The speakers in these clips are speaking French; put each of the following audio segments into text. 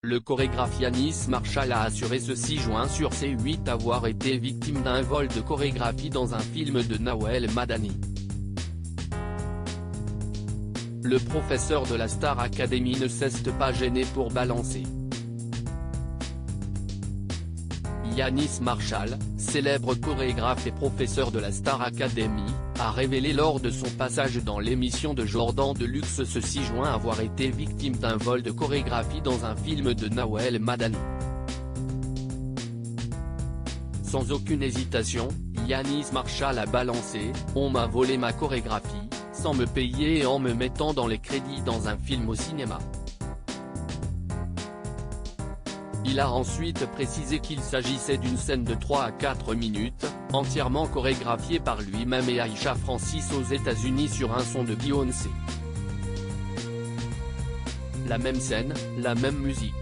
Le chorégraphe Yanis Marshall a assuré ce 6 juin sur C8 avoir été victime d'un vol de chorégraphie dans un film de Nawel Madani. Le professeur de la Star Academy ne s'est pas gêné pour balancer. Yanis Marshall, célèbre chorégraphe et professeur de la Star Academy, a révélé lors de son passage dans l'émission de Jordan Deluxe ce 6 juin avoir été victime d'un vol de chorégraphie dans un film de Nawel Madani. Sans aucune hésitation, Yanis Marshall a balancé « On m'a volé ma chorégraphie, sans me payer et en me mettant dans les crédits dans un film au cinéma ». Il a ensuite précisé qu'il s'agissait d'une scène de 3 à 4 minutes, entièrement chorégraphiée par lui-même et Aisha Francis aux États-Unis sur un son de Beyoncé. La même scène, la même musique.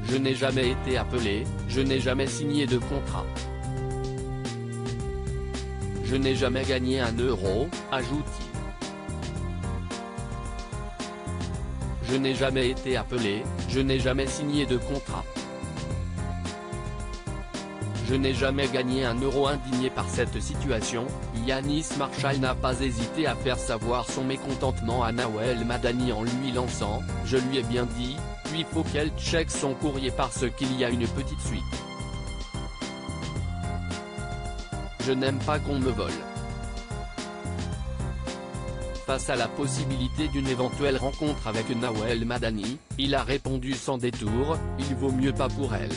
Je n'ai jamais été appelé, je n'ai jamais signé de contrat. Je n'ai jamais gagné un euro, ajoute-t-il. Je n'ai jamais été appelé, je n'ai jamais signé de contrat. Je n'ai jamais gagné un euro. Indigné par cette situation, Yanis Marshall n'a pas hésité à faire savoir son mécontentement à Nawel Madani en lui lançant « Je lui ai bien dit, puis faut qu'elle check son courrier parce qu'il y a une petite suite. Je n'aime pas qu'on me vole ». Face à la possibilité d'une éventuelle rencontre avec Nawel Madani, il a répondu sans détour « Il vaut mieux pas pour elle ».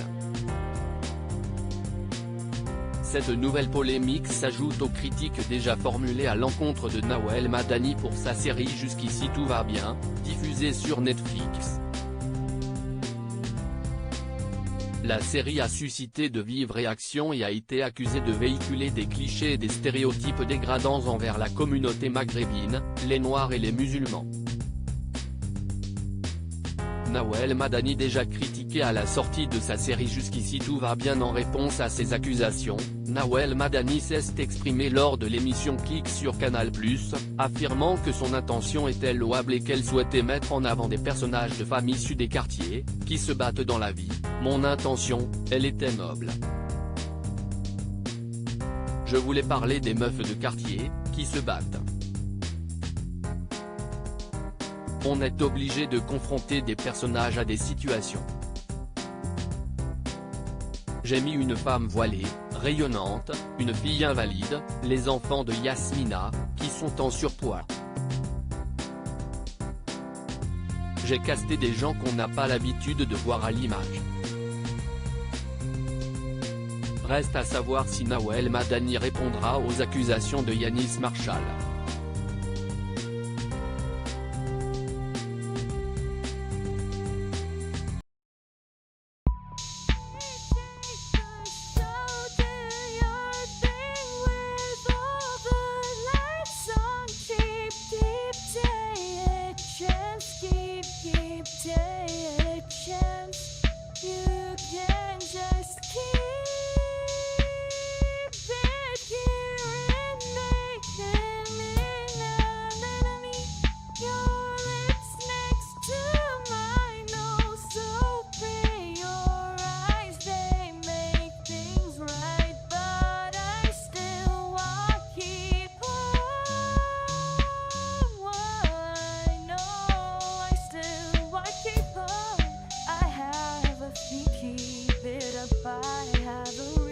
Cette nouvelle polémique s'ajoute aux critiques déjà formulées à l'encontre de Nawel Madani pour sa série Jusqu'ici tout va bien, diffusée sur Netflix. La série a suscité de vives réactions et a été accusée de véhiculer des clichés et des stéréotypes dégradants envers la communauté maghrébine, les Noirs et les musulmans. Nawel Madani, déjà critiqué à la sortie de sa série Jusqu'ici tout va bien en réponse à ces accusations, Nawel Madani s'est exprimé lors de l'émission Click sur Canal+, affirmant que son intention était louable et qu'elle souhaitait mettre en avant des personnages de femmes issues des quartiers, qui se battent dans la vie. Mon intention, elle était noble. Je voulais parler des meufs de quartier, qui se battent. On est obligé de confronter des personnages à des situations. J'ai mis une femme voilée, rayonnante, une fille invalide, les enfants de Yasmina, qui sont en surpoids. J'ai casté des gens qu'on n'a pas l'habitude de voir à l'image. Reste à savoir si Nawel Madani répondra aux accusations de Yanis Marshall. Keep it up, I have a